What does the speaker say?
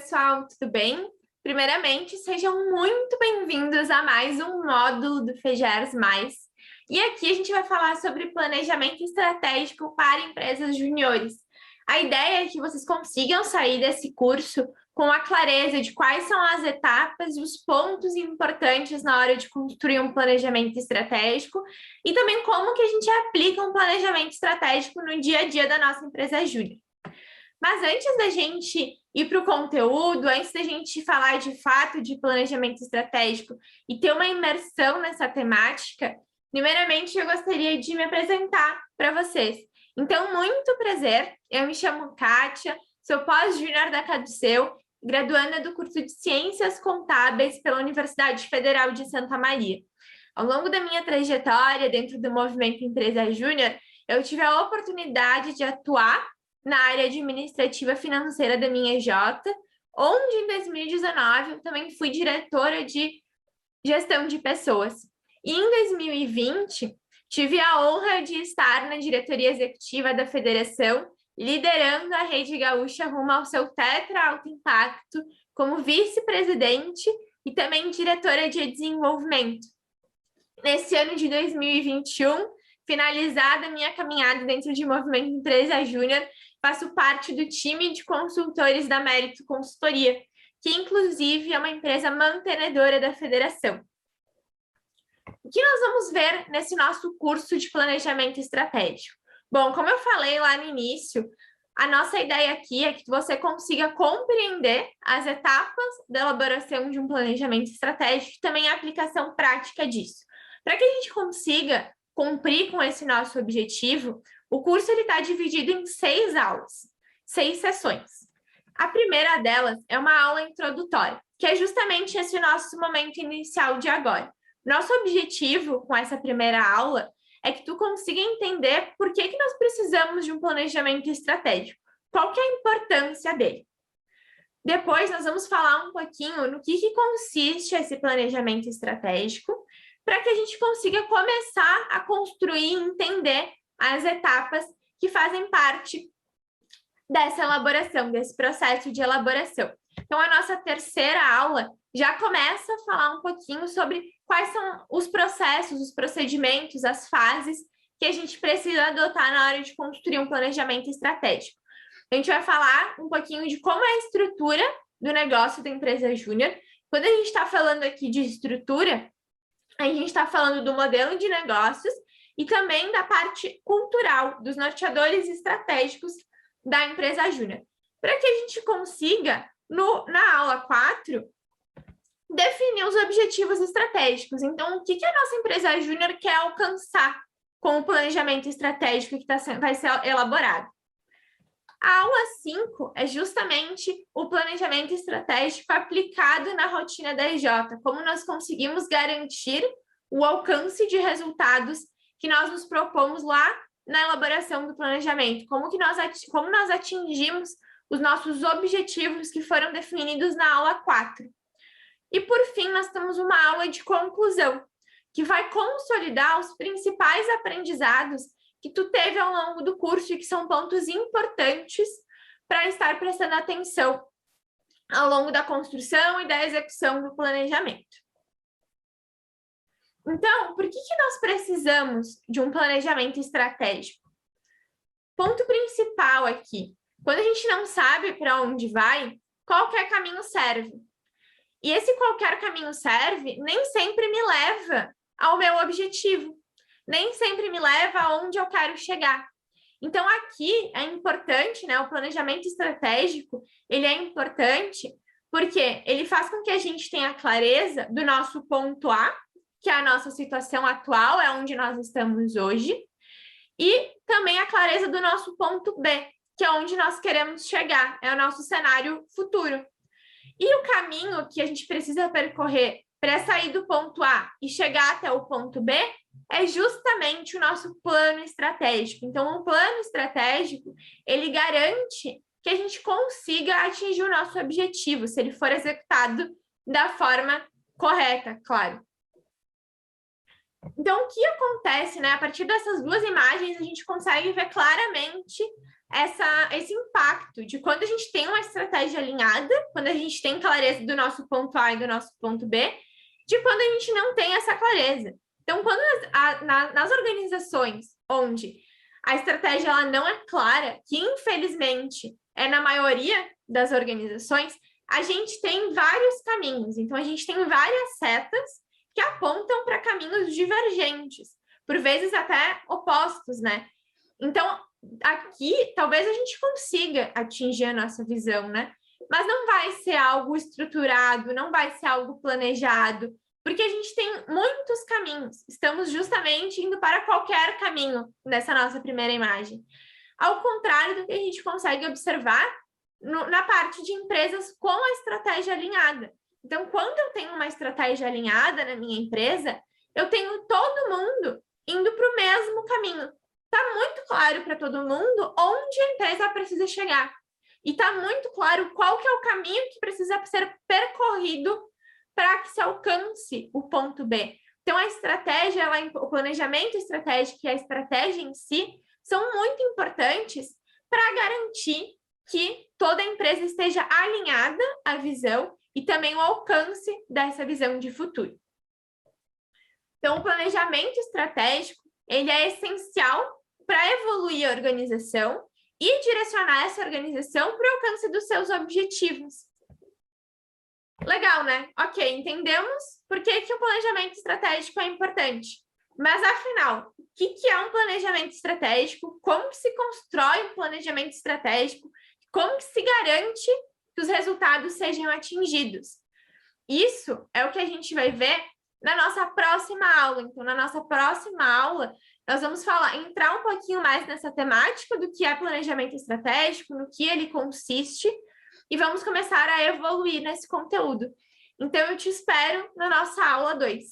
pessoal, tudo bem? Primeiramente, sejam muito bem-vindos a mais um módulo do FEGERS+. E aqui a gente vai falar sobre planejamento estratégico para empresas juniores. A ideia é que vocês consigam sair desse curso com a clareza de quais são as etapas e os pontos importantes na hora de construir um planejamento estratégico e também como que a gente aplica um planejamento estratégico no dia a dia da nossa empresa júnior. Mas antes da gente ir para o conteúdo, antes da gente falar de fato de planejamento estratégico e ter uma imersão nessa temática, primeiramente eu gostaria de me apresentar para vocês. Então, muito prazer, eu me chamo Kátia, sou pós-júnior da Caduceu, graduanda do curso de Ciências Contábeis pela Universidade Federal de Santa Maria. Ao longo da minha trajetória dentro do movimento Empresa Júnior, eu tive a oportunidade de atuar na área administrativa financeira da minha EJ, onde em 2019 eu também fui diretora de gestão de pessoas. E em 2020, tive a honra de estar na diretoria executiva da federação, liderando a Rede Gaúcha rumo ao seu Tetra Alto Impacto, como vice-presidente e também diretora de desenvolvimento. Nesse ano de 2021, finalizada a minha caminhada dentro de Movimento Empresa Júnior, faço parte do time de consultores da Mérito Consultoria, que inclusive é uma empresa mantenedora da federação. O que nós vamos ver nesse nosso curso de planejamento estratégico? Bom, como eu falei lá no início, a nossa ideia aqui é que você consiga compreender as etapas da elaboração de um planejamento estratégico e também a aplicação prática disso. Para que a gente consiga cumprir com esse nosso objetivo, o curso está dividido em 6 aulas, 6 sessões. A primeira delas é uma aula introdutória, que é justamente esse nosso momento inicial de agora. Nosso objetivo com essa primeira aula é que tu consiga entender por que nós precisamos de um planejamento estratégico, qual que é a importância dele. Depois nós vamos falar um pouquinho no que consiste esse planejamento estratégico, para que a gente consiga começar a construir e entender as etapas que fazem parte dessa elaboração, desse processo de elaboração. Então, a nossa terceira aula já começa a falar um pouquinho sobre quais são os processos, os procedimentos, as fases que a gente precisa adotar na hora de construir um planejamento estratégico. A gente vai falar um pouquinho de como é a estrutura do negócio da empresa júnior. Quando a gente está falando aqui de estrutura, a gente está falando do modelo de negócios e também da parte cultural, dos norteadores estratégicos da empresa júnior. Para que a gente consiga, na aula 4, definir os objetivos estratégicos. Então, o que a nossa empresa júnior quer alcançar com o planejamento estratégico que vai ser elaborado? A aula 5 é justamente o planejamento estratégico aplicado na rotina da EJ, como nós conseguimos garantir o alcance de resultados que nós nos propomos lá na elaboração do planejamento, como nós atingimos os nossos objetivos que foram definidos na aula 4. E, por fim, nós temos uma aula de conclusão, que vai consolidar os principais aprendizados que tu teve ao longo do curso e que são pontos importantes para estar prestando atenção ao longo da construção e da execução do planejamento. Então, por que nós precisamos de um planejamento estratégico? Ponto principal aqui, quando a gente não sabe para onde vai, qualquer caminho serve. E esse qualquer caminho serve nem sempre me leva ao meu objetivo, nem sempre me leva aonde eu quero chegar. Então, aqui é importante, né? O planejamento estratégico, ele é importante porque ele faz com que a gente tenha clareza do nosso ponto A, que é a nossa situação atual, é onde nós estamos hoje, e também a clareza do nosso ponto B, que é onde nós queremos chegar, é o nosso cenário futuro. E o caminho que a gente precisa percorrer para sair do ponto A e chegar até o ponto B é justamente o nosso plano estratégico. Então, o plano estratégico, ele garante que a gente consiga atingir o nosso objetivo, se ele for executado da forma correta, claro. Então, o que acontece, né? A partir dessas duas imagens, a gente consegue ver claramente esse impacto de quando a gente tem uma estratégia alinhada, quando a gente tem clareza do nosso ponto A e do nosso ponto B, de quando a gente não tem essa clareza. Então, quando nas organizações onde a estratégia ela não é clara, que infelizmente é na maioria das organizações, a gente tem vários caminhos. Então, a gente tem várias setas que apontam para caminhos divergentes, por vezes até opostos, né? Então, aqui, talvez a gente consiga atingir a nossa visão, né? Mas não vai ser algo estruturado, não vai ser algo planejado, porque a gente tem muitos caminhos. Estamos justamente indo para qualquer caminho nessa nossa primeira imagem. Ao contrário do que a gente consegue observar na parte de empresas com a estratégia alinhada. Então, quando eu tenho uma estratégia alinhada na minha empresa, eu tenho todo mundo indo para o mesmo caminho. Está muito claro para todo mundo onde a empresa precisa chegar. E está muito claro qual que é o caminho que precisa ser percorrido para que se alcance o ponto B. Então, a estratégia, o planejamento estratégico e a estratégia em si são muito importantes para garantir que toda a empresa esteja alinhada à visão e também o alcance dessa visão de futuro. Então, o planejamento estratégico, ele é essencial para evoluir a organização e direcionar essa organização para o alcance dos seus objetivos. Legal, né? Ok, entendemos por que o planejamento estratégico é importante. Mas, afinal, o que é um planejamento estratégico? Como que se constrói um planejamento estratégico? Como que se garante que os resultados sejam atingidos? Isso é o que a gente vai ver na nossa próxima aula. Então, na nossa próxima aula, nós vamos entrar um pouquinho mais nessa temática do que é planejamento estratégico, no que ele consiste, e vamos começar a evoluir nesse conteúdo. Então, eu te espero na nossa aula 2.